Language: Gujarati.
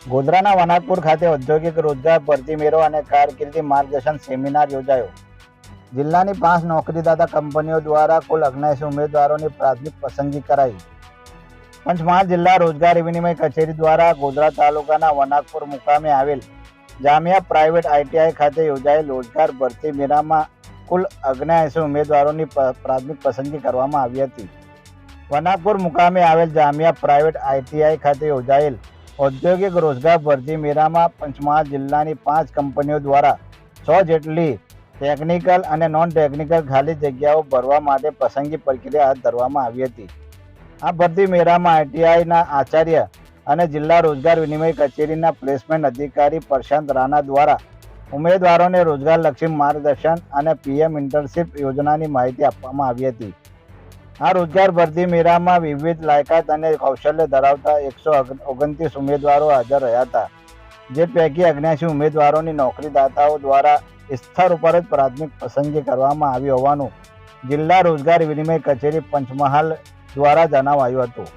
ગોધરાના વનાકપુર ખાતે ઔદ્યોગિક રોજગાર ભરતી મેળો અને કારકિર્દી માર્ગદર્શન સેમિનાર યોજાયો. જિલ્લાની 5 નોકરીદાતા કંપનીઓ દ્વારા કુલ 79 ઉમેદવારોની પ્રાથમિક પસંદગી કરાઈ. પંચમહાલ જિલ્લા રોજગાર વિનિમય કચેરી દ્વારા ગોધરા તાલુકાના વનાકપુર મુકામે આવેલ જામિયા પ્રાઇવેટ ITI ખાતે યોજાયેલ રોજગાર ભરતી મેળામાં કુલ 79 ઉમેદવારોની પ્રાથમિક પસંદગી કરવામાં આવી હતી. વનાકપુર મુકામે આવેલ જામિયા પ્રાઇવેટ ITI ખાતે યોજાયેલ ઔદ્યોગિક રોજગાર ભરતી મેળામાં પંચમહાલ જિલ્લાની 5 કંપનીઓ દ્વારા 100 જેટલી ટેકનિકલ અને નોન ટેકનિકલ ખાલી જગ્યાઓ ભરવા માટે પસંદગી પ્રક્રિયા હાથ ધરવામાં આવી હતી. આ ભરતી મેળામાં ITIના આચાર્ય અને જિલ્લા રોજગાર વિનિમય કચેરીના પ્લેસમેન્ટ અધિકારી પ્રશાંત રાણા દ્વારા ઉમેદવારોને રોજગારલક્ષી માર્ગદર્શન અને PM ઇન્ટર્નશીપ યોજનાની માહિતી આપવામાં આવી હતી. આ રોજગાર ભરતી મેળામાં વિવિધ લાયકાત અને કૌશલ્ય ધરાવતા 129 ઉમેદવારો હાજર રહ્યા હતા, જે પૈકી 79 ઉમેદવારોની નોકરીદાતાઓ દ્વારા સ્થળ ઉપર જ પ્રાથમિક પસંદગી કરવામાં આવી હોવાનું જિલ્લા રોજગાર વિનિમય કચેરી પંચમહાલ દ્વારા જણાવાયું હતું.